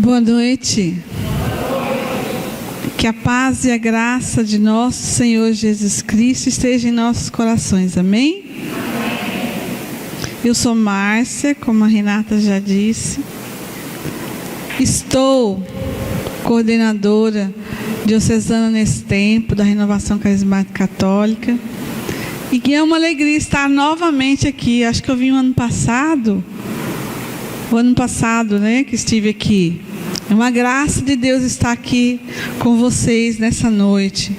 Boa noite. Que a paz e a graça de nosso Senhor Jesus Cristo esteja em nossos corações. Amém? Eu sou Márcia, como a Renata já disse. Estou coordenadora diocesana nesse tempo da Renovação Carismática Católica. E que é uma alegria estar novamente aqui. Acho que eu vim o ano passado, né, que estive aqui. É uma graça de Deus estar aqui com vocês nessa noite.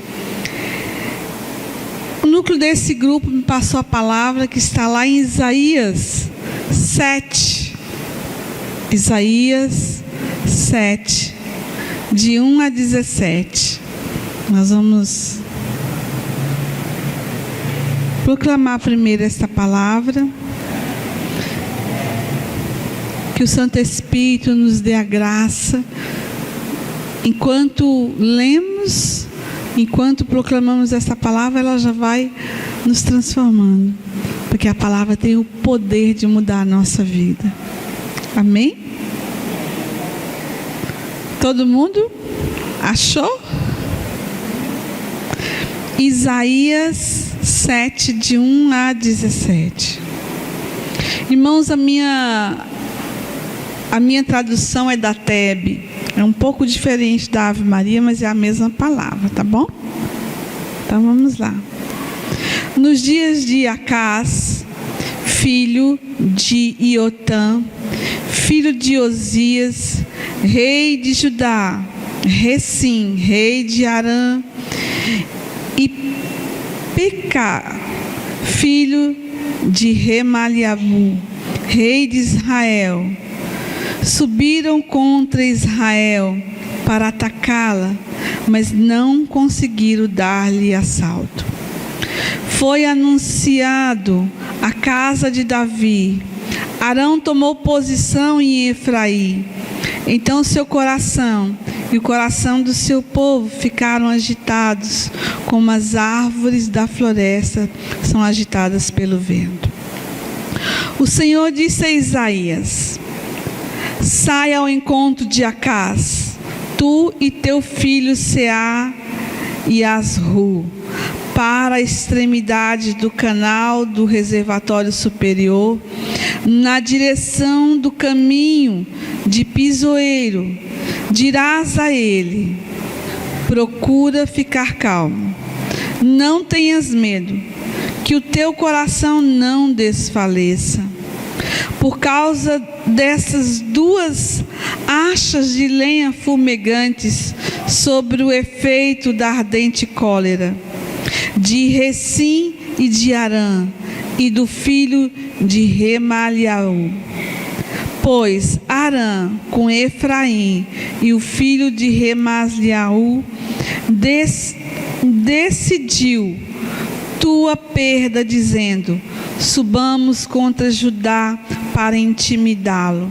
O núcleo desse grupo me passou a palavra que está lá em Isaías 7. Isaías 7, de 1 a 17. Nós vamos proclamar primeiro esta palavra. Que o Santo Espírito nos dê a graça, enquanto lemos, enquanto proclamamos essa palavra, ela já vai nos transformando, porque a palavra tem o poder de mudar a nossa vida. Amém? Todo mundo achou? Isaías 7, de 1 a 17. Irmãos, a minha tradução é da TEB. É um pouco diferente da Ave Maria, mas é a mesma palavra, tá bom? Então vamos lá. Nos dias de Acás, filho de Iotã, filho de Osias, rei de Judá, Recim, rei de Arã, e Pecá, filho de Remaliabu, rei de Israel, subiram contra Israel para atacá-la, mas não conseguiram dar-lhe assalto. Foi anunciado à casa de Davi. Arão tomou posição em Efraim. Então seu coração e o coração do seu povo ficaram agitados, como as árvores da floresta são agitadas pelo vento. O Senhor disse a Isaías: saia ao encontro de Acás, tu e teu filho Seá e Asru, para a extremidade do canal do reservatório superior, na direção do caminho de pisoeiro. Dirás a ele: procura ficar calmo, não tenhas medo, que o teu coração não desfaleça. Por causa dessas duas achas de lenha fumegantes, sobre o efeito da ardente cólera, de Recim e de Arã, e do filho de Remaliaú. Pois Arã com Efraim e o filho de Remaliaú decidiu tua perda, dizendo: subamos contra Judá para intimidá-lo.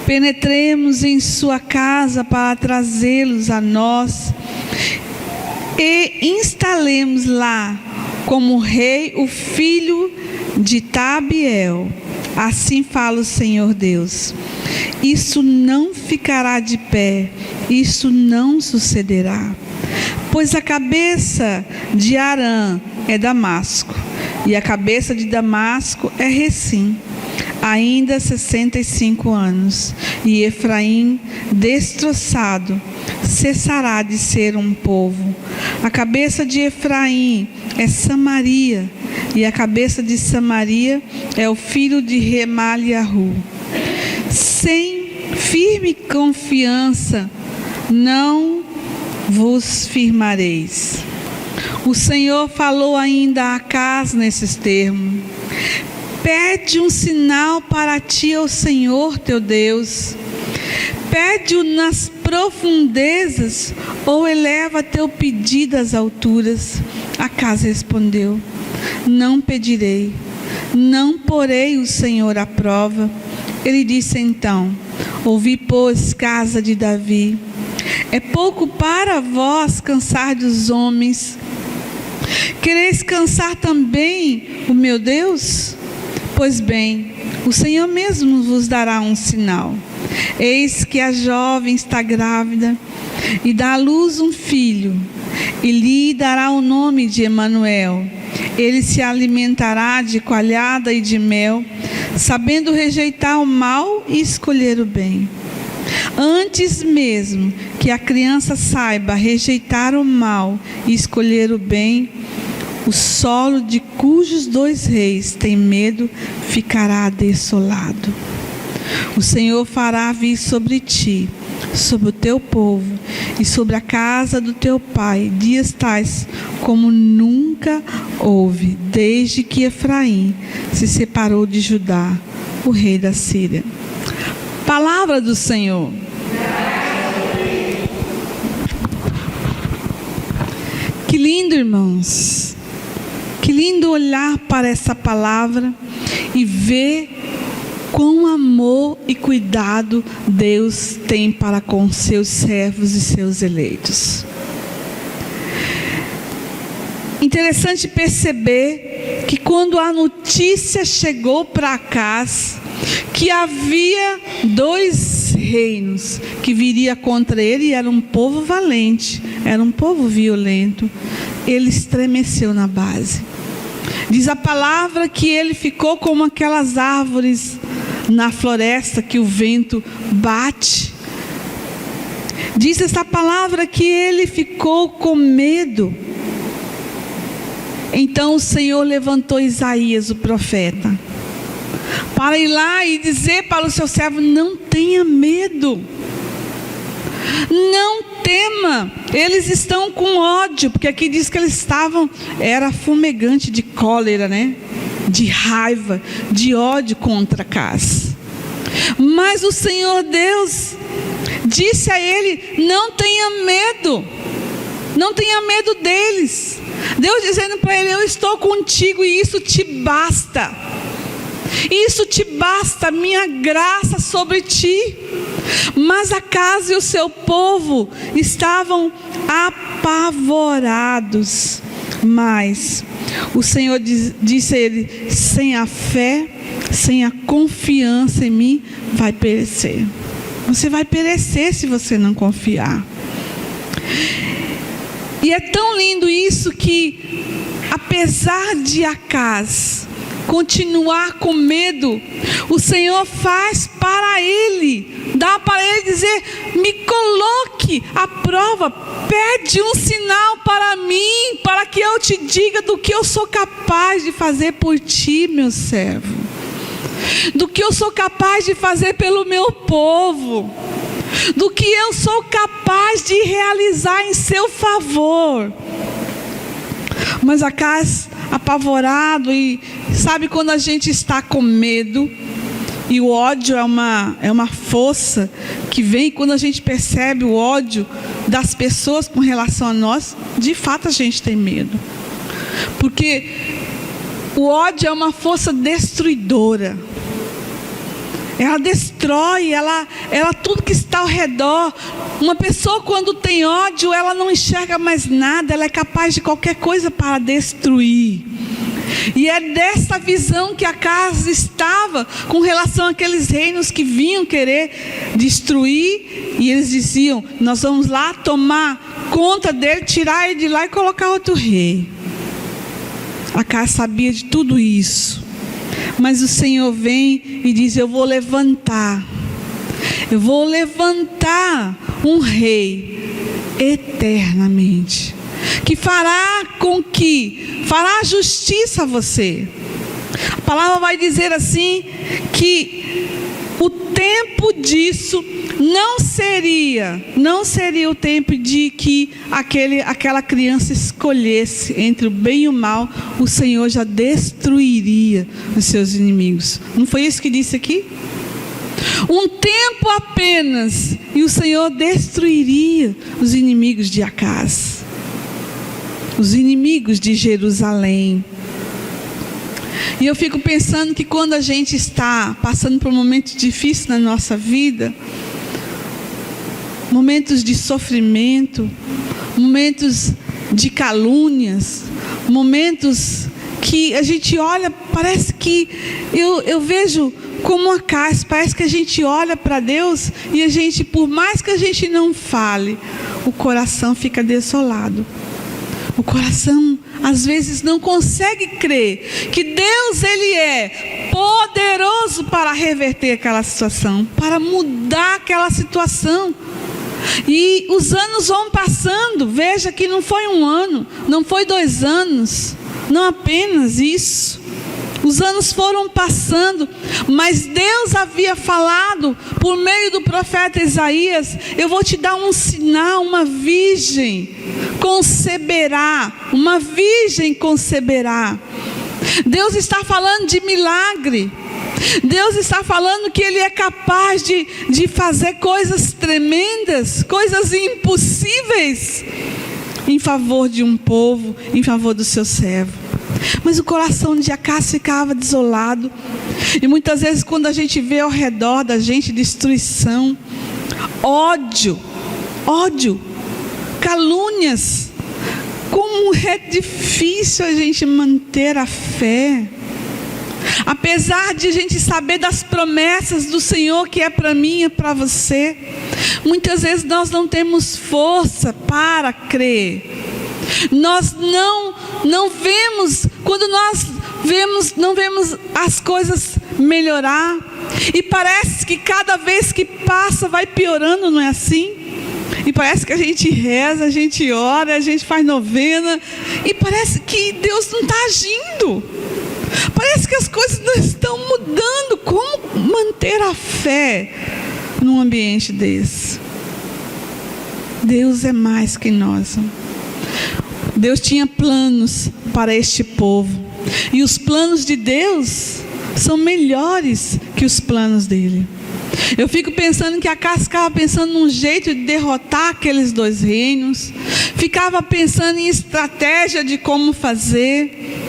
Penetremos em sua casa para trazê-los a nós e instalemos lá como rei o filho de Tabiel. Assim fala o Senhor Deus: isso não ficará de pé, isso não sucederá. Pois a cabeça de Arã é Damasco, e a cabeça de Damasco é Recim, ainda 65 anos, e Efraim, destroçado, cessará de ser um povo. A cabeça de Efraim é Samaria, e a cabeça de Samaria é o filho de Remaliahu. Sem firme confiança não vos firmareis. O Senhor falou ainda a Acás nesses termos: pede um sinal para ti ao Senhor teu Deus. Pede-o nas profundezas, ou eleva teu pedido às alturas. Acás respondeu: não pedirei, não porei o Senhor à prova. Ele disse então: ouvi, pois, casa de Davi, é pouco para vós cansar dos homens. Quereis cansar também o meu Deus? Pois bem, o Senhor mesmo vos dará um sinal. Eis que a jovem está grávida e dá à luz um filho, e lhe dará o nome de Emanuel. Ele se alimentará de coalhada e de mel, sabendo rejeitar o mal e escolher o bem. Antes mesmo que a criança saiba rejeitar o mal e escolher o bem, o solo de cujos 2 reis têm medo ficará desolado. O Senhor fará vir sobre ti, sobre o teu povo e sobre a casa do teu pai dias tais como nunca houve, desde que Efraim se separou de Judá, o rei da Síria. Palavra do Senhor. Que lindo, irmãos. Que lindo olhar para essa palavra e ver quão amor e cuidado Deus tem para com seus servos e seus eleitos. Interessante perceber que quando a notícia chegou para Acaz, que havia 2 reinos que viria contra ele, e era um povo valente, era um povo violento, ele estremeceu na base. Diz a palavra que ele ficou como aquelas árvores na floresta que o vento bate. Diz essa palavra que ele ficou com medo. Então o Senhor levantou Isaías, o profeta, para ir lá e dizer para o seu servo: não tenha medo, não tema. Eles estão com ódio, porque aqui diz que eles estavam, era fumegante de cólera, né? De raiva, de ódio contra Acaz. Mas o Senhor Deus disse a ele: não tenha medo, não tenha medo deles. Deus dizendo para ele: eu estou contigo e isso te basta. Isso te basta, minha graça sobre ti. Mas Acaz e o seu povo estavam apavorados. Mas o Senhor disse a ele: sem a fé, sem a confiança em mim, vai perecer. Você vai perecer se você não confiar. E é tão lindo isso que, apesar de Acaz continuar com medo, o Senhor faz para ele, dá para ele dizer: me coloque à prova, pede um sinal para mim, para que eu te diga do que eu sou capaz de fazer por ti, meu servo, do que eu sou capaz de fazer pelo meu povo, do que eu sou capaz de realizar em seu favor. Mas Acaz, apavorado, e sabe quando a gente está com medo, e o ódio é uma força que vem, quando a gente percebe o ódio das pessoas com relação a nós, de fato a gente tem medo, porque o ódio é uma força destruidora. Ela destrói, ela tudo que está ao redor. Uma pessoa, quando tem ódio, ela não enxerga mais nada, ela é capaz de qualquer coisa para destruir. E é dessa visão que Acaz estava com relação àqueles reinos que vinham querer destruir, e eles diziam: nós vamos lá tomar conta dele, tirar ele de lá e colocar outro rei. Acaz sabia de tudo isso. Mas o Senhor vem e diz: eu vou levantar um rei eternamente, que fará justiça a você. A palavra vai dizer assim, que o tempo disso não seria o tempo de que aquela criança escolhesse entre o bem e o mal. O Senhor já destruiria os seus inimigos. Não foi isso que disse aqui? Um tempo apenas, e o Senhor destruiria os inimigos de Acaz, os inimigos de Jerusalém. E eu fico pensando que quando a gente está passando por um momento difícil na nossa vida, momentos de sofrimento, momentos de calúnias, momentos que a gente olha, parece que eu vejo como uma casca, parece que a gente olha para Deus e a gente, por mais que a gente não fale, o coração fica desolado. O coração às vezes não consegue crer que Deus, Ele é poderoso para reverter aquela situação, para mudar aquela situação. E os anos vão passando. Veja que não foi 1 ano, não foi 2 anos, não apenas isso. Os anos foram passando, mas Deus havia falado por meio do profeta Isaías: eu vou te dar um sinal, uma virgem conceberá, uma virgem conceberá. Deus está falando de milagre. Deus está falando que Ele é capaz de fazer coisas tremendas, coisas impossíveis, em favor de um povo, em favor do seu servo. Mas o coração de Acás ficava desolado. E muitas vezes, quando a gente vê ao redor da gente destruição, ódio, calúnias, como é difícil a gente manter a fé. Apesar de a gente saber das promessas do Senhor que é para mim e para você, muitas vezes nós não temos força para crer. Nós não vemos, quando nós não vemos as coisas melhorar, e parece que cada vez que passa vai piorando, não é assim? E parece que a gente reza, a gente ora, a gente faz novena, e parece que Deus não está agindo. Parece que as coisas não estão mudando. Como manter a fé num ambiente desse? Deus é mais que nós. Deus tinha planos para este povo. E os planos de Deus são melhores que os planos dele. Eu fico pensando que Acás ficava pensando num jeito de derrotar aqueles 2 reinos. Ficava pensando em estratégia de como fazer.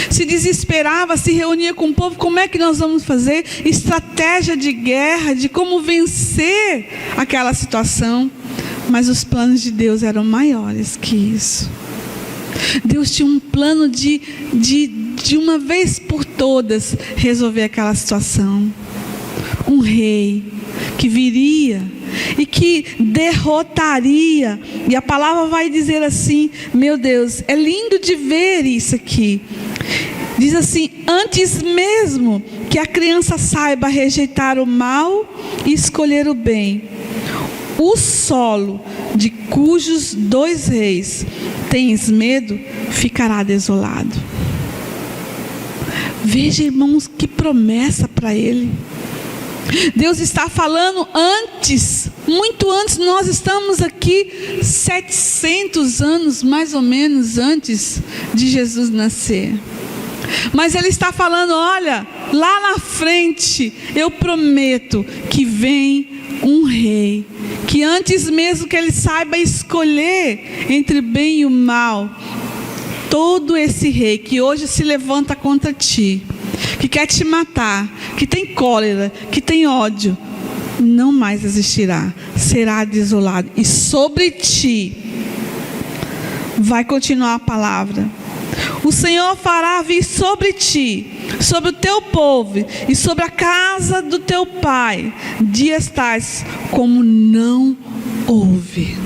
Se desesperava, se reunia com o povo: como é que nós vamos fazer? Estratégia de guerra, de como vencer aquela situação. Mas os planos de Deus eram maiores que isso. Deus tinha um plano de uma vez por todas resolver aquela situação. Um rei que viria e que derrotaria. E a palavra vai dizer assim, meu Deus, é lindo de ver isso aqui. Diz assim: antes mesmo que a criança saiba rejeitar o mal e escolher o bem, o solo de cujos 2 reis tens medo ficará desolado. Veja, irmãos, que promessa para ele. Deus está falando antes, muito antes. Nós estamos aqui 700 anos mais ou menos antes de Jesus nascer. Mas Ele está falando: olha, lá na frente eu prometo que vem um rei, que antes mesmo que ele saiba escolher entre o bem e o mal, todo esse rei que hoje se levanta contra ti, que quer te matar, que tem cólera, que tem ódio, não mais existirá, será desolado. E sobre ti vai continuar a palavra: o Senhor fará vir sobre ti, sobre o teu povo e sobre a casa do teu pai, dias tais como não houve.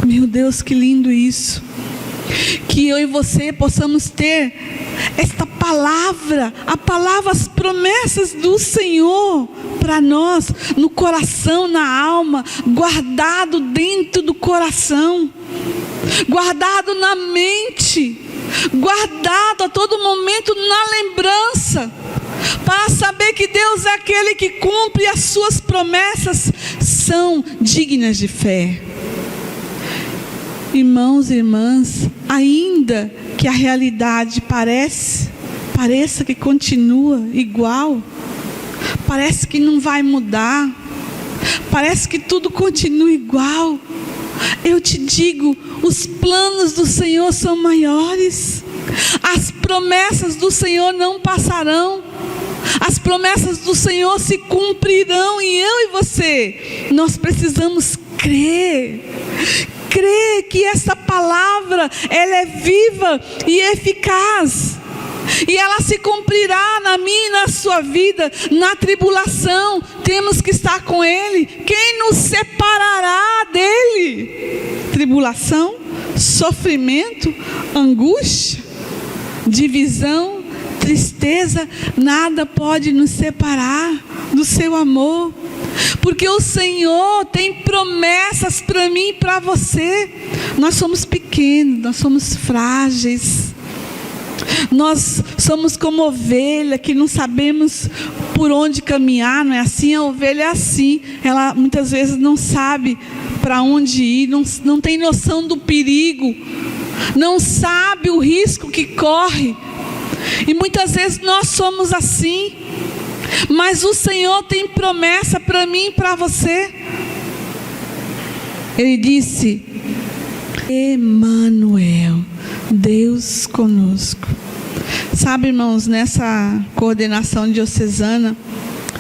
Meu Deus, que lindo isso! Que eu e você possamos ter esta palavra, as promessas do Senhor para nós, no coração, na alma, guardado dentro do coração, guardado na mente, guardado a todo momento na lembrança, para saber que Deus é aquele que cumpre, as suas promessas são dignas de fé. Irmãos e irmãs, ainda que a realidade pareça que continua igual, parece que não vai mudar, parece que tudo continua igual, eu te digo, os planos do Senhor são maiores, as promessas do Senhor não passarão, as promessas do Senhor se cumprirão. E eu e você, nós precisamos crer que essa palavra, ela é viva e eficaz. e ela se cumprirá na minha e na sua vida. Na tribulação temos que estar com Ele. Quem nos separará dele? Tribulação, sofrimento, angústia, divisão, tristeza, nada pode nos separar do seu amor, porque o Senhor tem promessas para mim e para você. Nós somos pequenos, nós somos frágeis, nós somos como ovelha que não sabemos por onde caminhar, não é assim? A ovelha é assim, ela muitas vezes não sabe para onde ir, não tem noção do perigo, não sabe o risco que corre, e muitas vezes nós somos assim, mas o Senhor tem promessa para mim e para você. Ele disse: Emanuel, Deus conosco. Sabe, irmãos, nessa coordenação diocesana,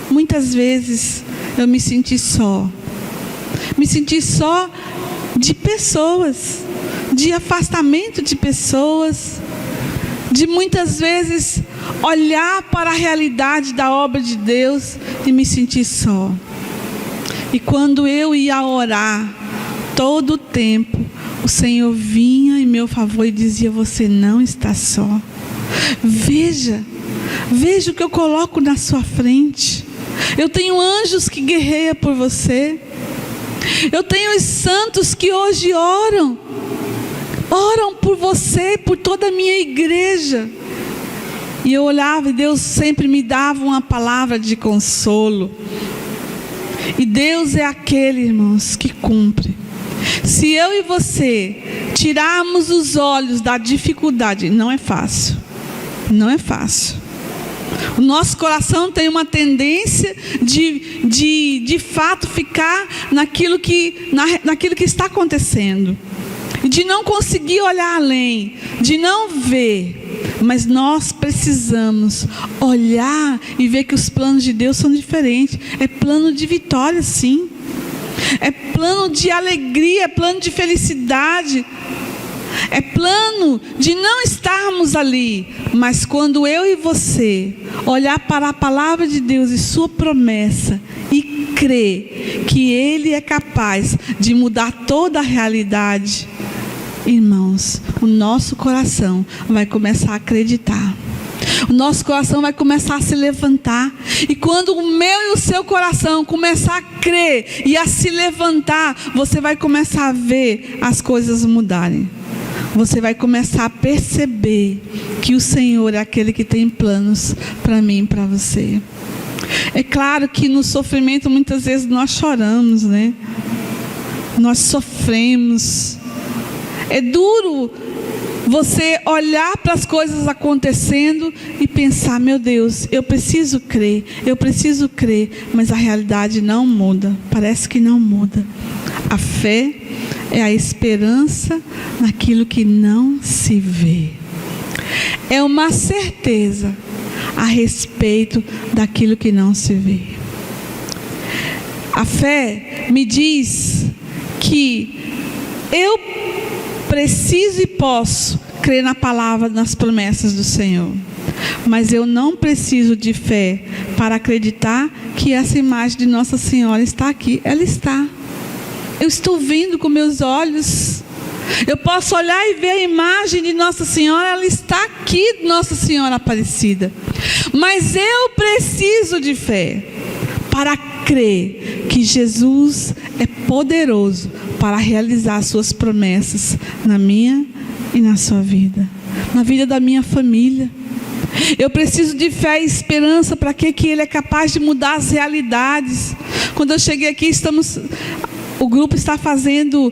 muitas vezes eu me senti só de pessoas, de afastamento de pessoas, de muitas vezes olhar para a realidade da obra de Deus e me sentir só. E quando eu ia orar, todo o tempo, o Senhor vinha em meu favor e dizia: você não está só. Veja o que eu coloco na sua frente. Eu tenho anjos que guerreiam por você. Eu tenho os santos que hoje oram por você, por toda a minha igreja. E eu olhava e Deus sempre me dava uma palavra de consolo. E Deus é aquele, irmãos, que cumpre. Se eu e você tirarmos os olhos da dificuldade, não é fácil. Não é fácil. O nosso coração tem uma tendência de fato ficar naquilo que está acontecendo, de não conseguir olhar além, de não ver. Mas nós precisamos olhar e ver que os planos de Deus são diferentes. É plano de vitória, sim. É plano de alegria, é plano de felicidade. É plano de não estarmos ali, mas quando eu e você olhar para a palavra de Deus e sua promessa e crer que Ele é capaz de mudar toda a realidade, irmãos, o nosso coração vai começar a acreditar. O nosso coração vai começar a se levantar. E quando o meu e o seu coração começar a crer e a se levantar, você vai começar a ver as coisas mudarem. Você vai começar a perceber que o Senhor é aquele que tem planos para mim e para você. É claro que no sofrimento muitas vezes nós choramos, né? Nós sofremos. É duro você olhar para as coisas acontecendo e pensar: meu Deus, eu preciso crer, mas a realidade não muda, parece que não muda. A fé é a esperança naquilo que não se vê. É uma certeza a respeito daquilo que não se vê. A fé me diz que eu preciso e posso crer na palavra, nas promessas do Senhor. Mas eu não preciso de fé para acreditar que essa imagem de Nossa Senhora está aqui. Ela está. Eu estou vendo com meus olhos. Eu posso olhar e ver a imagem de Nossa Senhora. Ela está aqui, Nossa Senhora Aparecida. Mas eu preciso de fé para crer que Jesus é poderoso para realizar suas promessas na minha e na sua vida, na vida da minha família. Eu preciso de fé e esperança para que Ele é capaz de mudar as realidades. Quando eu cheguei aqui, o grupo está fazendo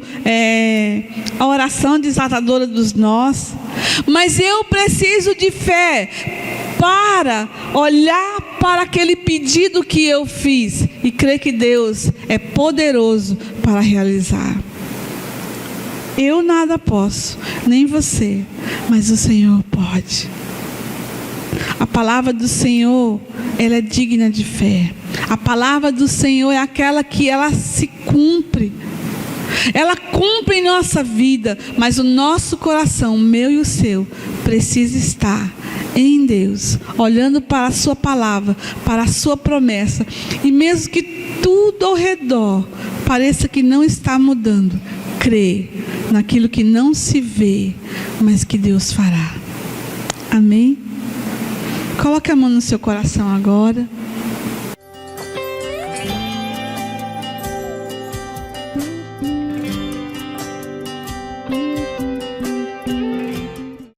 a oração desatadora dos nós. Mas eu preciso de fé para olhar para aquele pedido que eu fiz e crer que Deus é poderoso para realizar. Eu nada posso, nem você, mas o Senhor pode. A palavra do Senhor, ela é digna de fé. A palavra do Senhor é aquela que ela se cumpre. Ela cumpre em nossa vida, mas o nosso coração, o meu e o seu, precisa estar em Deus, olhando para a sua palavra, para a sua promessa, e mesmo que tudo ao redor pareça que não está mudando, crê naquilo que não se vê, mas que Deus fará. Amém? Coloque a mão no seu coração agora.